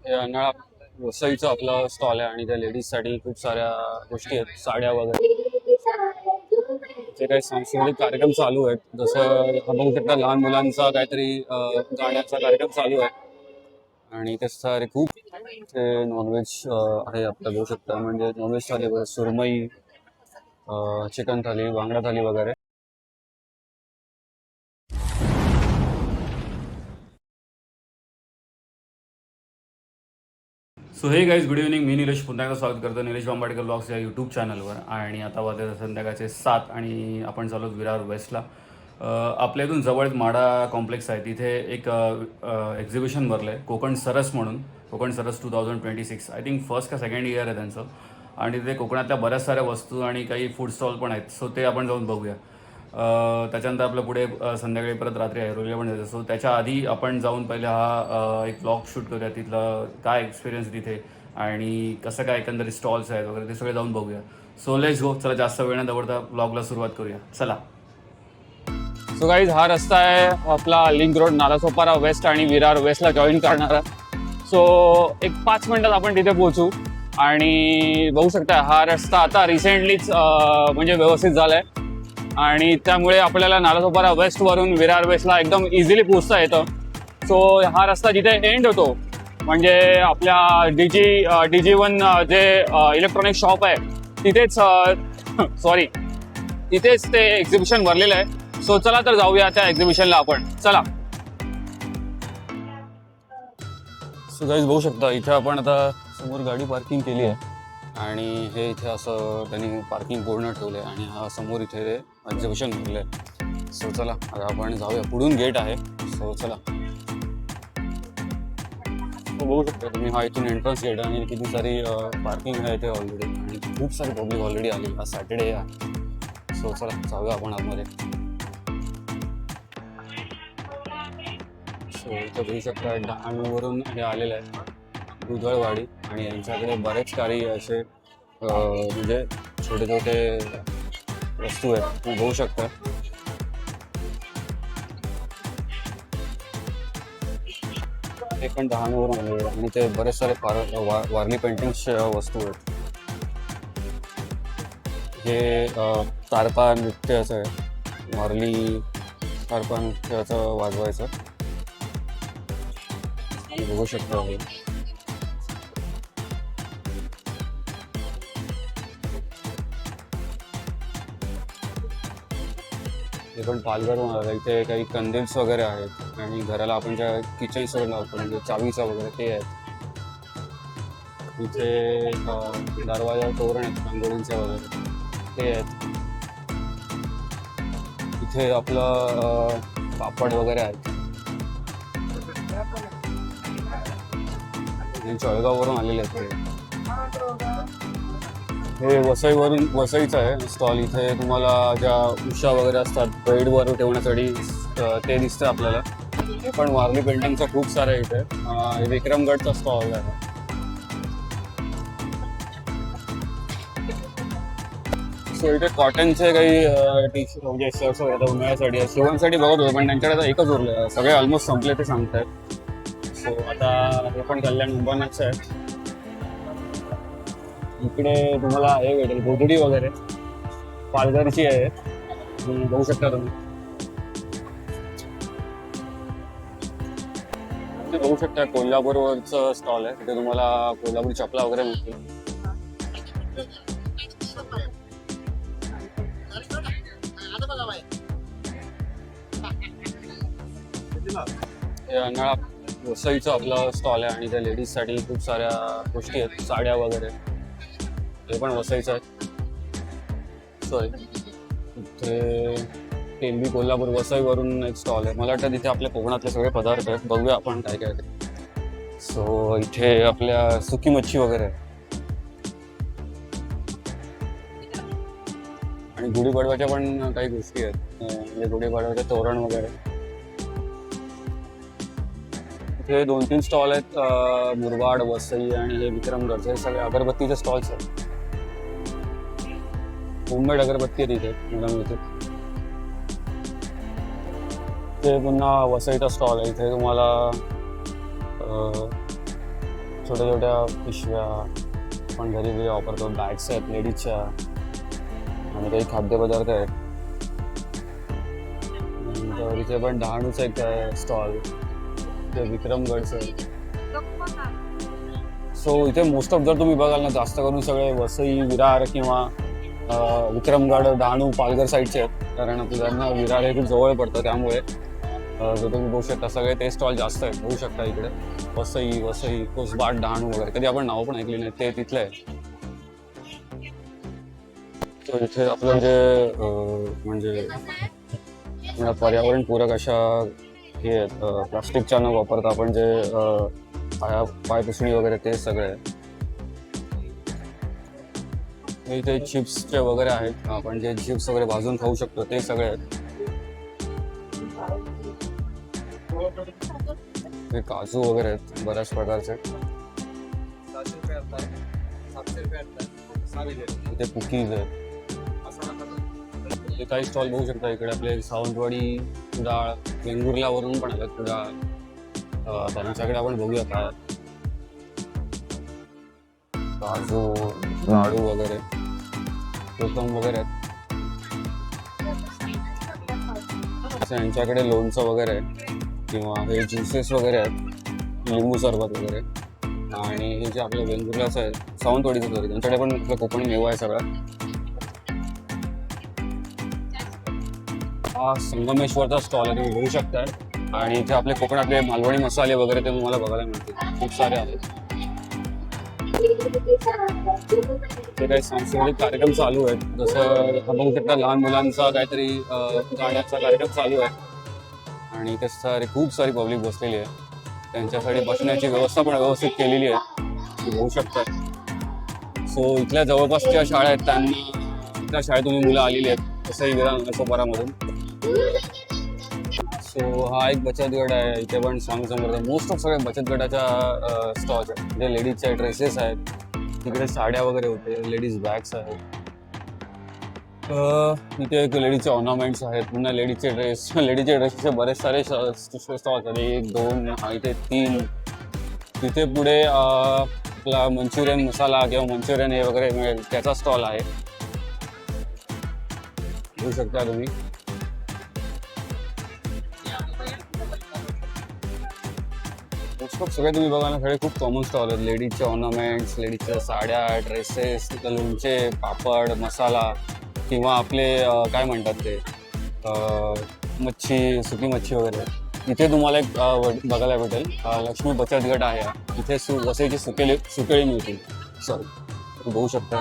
हे अन्हाळा वसईचं आपलं स्टॉल आहे आणि त्या लेडीजसाठी खूप साऱ्या गोष्टी आहेत, साड्या वगैरे. जे काही सांस्कृतिक कार्यक्रम चालू आहेत, जसं बघू शकता लहान मुलांचा काहीतरी गाण्याचा कार्यक्रम चालू आहे. आणि त्याच्यासाठी खूप ते नॉनव्हेज आहे आपलं, बघू शकता. म्हणजे नॉनव्हेज थाली वगैरे, सुरमई, चिकन थाली, बांगडा थाली वगैरे. सो हे गाईज, गुड इव्हनिंग. मी निलेश पुन्हा एकदा स्वागत करतो निलेश बांबाडकर ब्लॉग्स या यूट्यूब चॅनलवर. आणि आता वाजले संध्याकाळचे 7 आणि आपण चालू विरार वेस्टला. आपल्या इथून जवळच माडा कॉम्प्लेक्स आहे, तिथे एक एक्झिबिशन भरलं आहे, कोकण सरस म्हणून. कोकण सरस 2026, आय थिंक फर्स्ट का सेकंड इयर आहे त्यांचं. आणि तिथे कोकणातल्या बऱ्याच साऱ्या वस्तू आणि काही फूड स्टॉल पण आहेत. सो ते आपण जाऊन बघूया. त्याच्यानंतर आपलं पुढे संध्याकाळी परत रात्री ऐरोलीला पण जायचं. सो त्याच्या आधी आपण जाऊन पहिले हा एक ब्लॉग शूट करूया, तिथलं काय एक्सपिरियन्स तिथे आणि कसं काय एकंदरीत स्टॉल्स आहेत वगैरे ते सगळे जाऊन बघूया. So let's go. चला जास्त वेळ न दवडता ब्लॉगला सुरुवात करूया, चला. सो गाईज, हा रस्ता आहे आपला लिंक रोड नालासोपारा वेस्ट आणि विरार वेस्टला जॉईन करणारा. सो एक 5 मिनिटात आपण तिथे पोहोचू. आणि बघू शकता हा रस्ता आता रिसेंटलीच म्हणजे व्यवस्थित झालाय आणि त्यामुळे आपल्याला नालासोपारा वेस्टवरून विरार वेस्टला एकदम इझिली पोहोचता येतं. सो हा रस्ता जिथे एंड होतो म्हणजे आपल्या DG1 जे इलेक्ट्रॉनिक शॉप आहे तिथेच सॉरी तिथेच ते एक्झिबिशन भरलेलं आहे. सो चला तर जाऊया त्या एक्झिबिशनला आपण, चला. सो गाईज, बघू शकता इथे आपण आता समोर गाडी पार्किंग केली आहे आणि हे इथे असं त्यांनी पार्किंग पूर्ण ठेवलं आहे आणि हा समोर इथे एक्झिबिशन भरलं आहे. सो चला आता आपण जाऊया, पुढून गेट आहे. सो चला. बघू शकता तुम्ही, हा इथून एंट्रन्स गेट आहे आणि किती सारी पार्किंग आहे इथे ऑलरेडी आणि खूप सारी पब्लिक ऑलरेडी आली. हा सॅटर्डे आहे. सो चला जाऊया आपण आतमध्ये. सो इथं बघू शकता डहाणूवरून हे आलेलं आहे, दुधळवाडी. आणि यांच्याकडे बरेच काही असे म्हणजे छोटे छोटे वस्तू आहेत, तुम्ही बघू शकता. ते पण डहाणूवरून आलेले आणि ते बरेच सारे वारली पेंटिंगच्या वस्तू आहेत. हे तारपा नृत्याचं आहे, वारली तारपा नृत्याचं वाजवायचं, बघू शकता. हे हे पण पालघरहून आलं. इथे काही कंदील्स वगैरे आहेत आणि घराला आपण ज्या किचन्स वगैरे लावतो म्हणजे चावीचा वगैरे ते आहेत. इथे दरवाजा तोरण आहेत रांगोळींचे वगैरे ते आहेत. इथे आपलं पापड वगैरे आहेत. जळगाववरून आलेले आहेत हे वसईचं आहे स्टॉल. इथे तुम्हाला ज्या उषा वगैरे असतात बेडवर ठेवण्यासाठी ते दिसतं आपल्याला. हे पण वारली पेंटिंगचा खूप सारं आहे इथे. विक्रमगडचा स्टॉल आहे. सो इथे कॉटनचे काही टी शर्ट म्हणजे शर्ट्स वगैरे उन्हाळ्यासाठी शिवणसाठी बघत होतो पण त्यांच्याकडे आता एकच उरले, सगळे ऑलमोस्ट संपले ते सांगतायत. सो आता हे पण कल्याण मुंबईचं आहे. इकडे तुम्हाला हे भेटेल गोधडी वगैरे, पालघरची आहे, बघू शकता तुम्ही. बघू शकता कोल्हापूरवरचं स्टॉल आहे, तिथे तुम्हाला कोल्हापूरी चपला वगैरे मिळतील. हे अन्हाळा वसईचं आपलं स्टॉल आहे आणि त्या लेडीजसाठी खूप साऱ्या गोष्टी आहेत, साड्या वगैरे. हे पण वसईचं आहे. सॉरी, इथे टेंबी कोल्हापूर वसईवरून एक स्टॉल आहे. मला वाटतं तिथे आपल्या कोकणातले सगळे पदार्थ आहेत, बघूया आपण काय काय ते. सो इथे आपल्या सुकी मच्छी वगैरे आहे आणि गुढीपाडव्याच्या पण काही गोष्टी आहेत, म्हणजे गुढीपाडव्याचे तोरण वगैरे. इथे 2-3 स्टॉल आहेत, मुरबाड, वसई आणि हे विक्रमगडचे. हे सगळे अगरबत्तीचे स्टॉल्स आहेत. होममेड अगरबत्ती आहे तिथे मला मिळते. ते पुन्हा वसईचा स्टॉल आहे. इथे तुम्हाला छोट्या छोट्या पिशव्या आपण घरी वापरतो, बॅग्स आहेत लेडीजच्या आणि काही खाद्यपदार्थ आहेत. नंतर इथे पण डहाणूचं एक स्टॉल, ते विक्रमगडचं. सो इथे मोस्ट ऑफ जर तुम्ही बघाल ना, जास्त करून सगळे वसई, विरार किंवा विक्रमगड, डहाणू, पालघर साईडचे आहेत. कारण आपल्याला विरार हे खूप जवळ पडतं, त्यामुळे जर तुम्ही बघू शकता सगळे ते स्टॉल जास्त आहेत. बघू शकता इकडे वसई, कोसबाट, डहाणू वगैरे. कधी आपण नावं पण ऐकली नाही, ते तिथले आहे. तर इथे आपलं जे म्हणजे पर्यावरणपूरक अशा हे आहेत, प्लास्टिकच्या न वापरता आपण जे पाय पुसणी वगैरे ते सगळे आहे. इथे चिप्सचे वगैरे आहेत, आपण जे चिप्स वगैरे भाजून खाऊ शकतो ते सगळे आहेत. हे काजू वगैरे आहेत बऱ्याच प्रकारचे. इथे कुकीज आहेत. हे काही स्टॉल बघू शकता इकडे. आपले सावंतवाडी डाळ, वेंगुर्ल्यावरून पण आल्यात डाळ, त्यांच्याकडे आपण बघूया काय. काजू, लाडू वगैरे, कोकम वगैरे आहेत. यांच्याकडे लोणचं वगैरे किंवा हे ज्युसेस वगैरे आहेत, लिंबू सरबत वगैरे. आणि हे जे आपलं वेंगुर्ल्याचं आहे, सावंतवाडीचं वगैरे, त्यांच्याकडे पण आपलं कोकणी मेवा आहे सगळा. हा संगमेश्वरचा स्टॉल आहे, तुम्ही बघू शकता. आणि इथे आपले कोकणातले मालवणी मसाले वगैरे ते तुम्हाला बघायला मिळतील, खूप सारे आहेत. ते काही सांस्कृतिक कार्यक्रम चालू आहेत, जसं बघू शकता लहान मुलांचा काहीतरी गाण्याचा कार्यक्रम चालू आहे. आणि इथे खूप सारी पब्लिक बसलेली आहे. त्यांच्यासाठी बसण्याची व्यवस्था पण व्यवस्थित केलेली आहे, बघू शकता. सो इथल्या जवळपासच्या शाळा आहेत, त्यांना त्या शाळेतून मुलं आलेली आहेत, तसंही विरार नगरपारामधून. सो हा एक बचत गट आहे. इथे पण स्वामी समर्थ मोस्ट ऑफ सगळ्या बचत गटाच्या स्टॉल्स आहेत. म्हणजे लेडीजचे ड्रेसेस आहेत, तिकडे साड्या वगैरे होते, लेडीज बॅग्स आहेत. इथे एक लेडीजचे ऑर्नामेंट्स आहेत, पुन्हा लेडीजचे ड्रेसचे बरेच सारे स्टॉल्स आहेत. 1, 2, इथे 3. तिथे पुढे आपला मंचुरियन मसाला किंवा मंचुरियन हे वगैरे मिळेल त्याचा स्टॉल आहे, बघू शकता तुम्ही. सगळे तुम्ही बघा ना, सगळे खूप कॉमन स्टॉल आहेत. लेडीजचे ऑर्नामेंट्स, लेडीजच्या साड्या, ड्रेसेस, लोणचे, पापड, मसाला किंवा आपले काय म्हणतात ते मच्छी, सुकी मच्छी वगैरे. इथे तुम्हाला एक बघायला भेटेल, लक्ष्मी बचत गट आहे. इथे वसईची सुकेळी मिळतील. सॉरी, बघू शकता.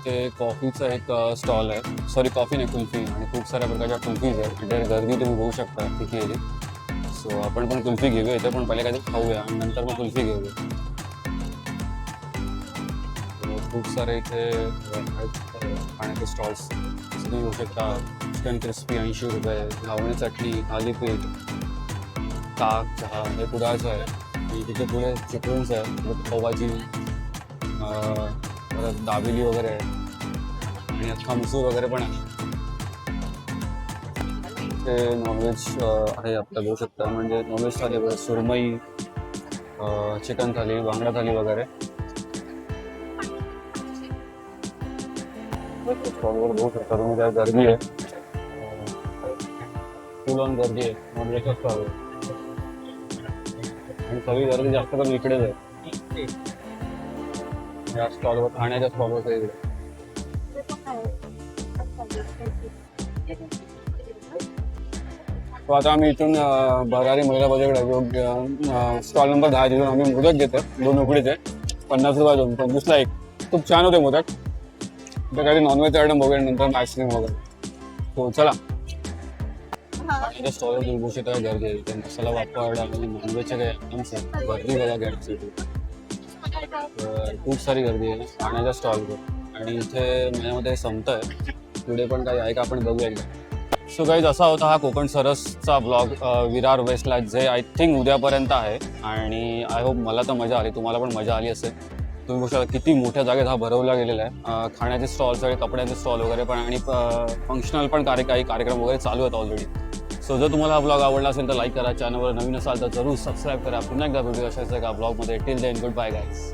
ते कॉफीचा एक स्टॉल आहे, सॉरी कॉफी नाही, कुल्फी. आणि खूप साऱ्या प्रकारच्या कुल्फीज आहेत. इथे गर्दी तुम्ही बघू शकता किती आहे. सो आपण पण कुल्फी घेऊया इथे, पण पहिले काहीतरी खाऊया आणि नंतर मग कुल्फी घेऊया. खूप सारे इथे खाण्याचे स्टॉल्स तुम्ही घेऊ शकता. चिकन क्रिस्पी 80 रुपये, घावणे चटणी, थालीपीठ, ताक, चहा हे पुढाचं आहे. आणि तिथे पुढे चिकन्स आहे, पावभाजी, परत दाबेली वगैरे आहे आणि अख्खा मसूर वगैरे पण आहे. ते नॉनव्हेज आहे आपल्याला बघू शकता. म्हणजे नॉनव्हेज थाली वगैरे, सुरमई, चिकन थाली, बांगडा थाली वगैरे. स्टॉलवर बघू शकता तुम्ही, त्या गर्दी आहे, फुल ऑन गर्दी आहे नॉनव्हेजच्या स्टॉलवर. आणि सगळी गर्दी जास्त करून इकडेच आहे, या स्टॉलवर, खाण्याच्या स्टॉलवर इकडे. तो आता आम्ही इथून भरारी महिला बजेकडे स्टॉल नंबर 10 तिथून आम्ही मोदक घेतो, 2 उकडीचे 50 रुपये, 2 25ला 1. खूप छान होते मोदक. तर काही नॉनव्हेज आयटम वगैरे, नंतर आईस्क्रीम वगैरे. तो चला स्टॉलवर तुम्ही बघू शकता गर्दी आहे. इथे मसाला पापड आणि नॉनव्हेजचे काही आयटम्स आहेत, गर्दी बघा घेण्यासाठी. खूप सारी गर्दी आहे खाण्याच्या स्टॉलवर. आणि इथे माझ्यामध्ये संपत आहे, पुढे पण काही आहे का आपण बघूया एकदा. सो गाईज, असा होता हा कोकण सरसचा ब्लॉग विरार वेस्टला, जे आय थिंक उद्यापर्यंत आहे. आणि आय होप मला तर मजा आली, तुम्हाला पण मजा आली असेल. तुम्ही बघू शकता किती मोठ्या जागेत हा भरवला गेलेला आहे. खाण्याचे स्टॉल, सगळे कपड्याचे स्टॉल वगैरे पण, आणि फंक्शनल पण काही कार्यक्रम वगैरे चालू आहेत ऑलरेडी. सो जर तुम्हाला हा ब्लॉग आवडला असेल तर लाईक करा, चॅनलवर नवीन असाल तर जरूर सबस्क्राईब करा. पुन्हा एकदा व्हिडिओ अशाच एका ब्लॉगमध्ये. Till then goodbye guys.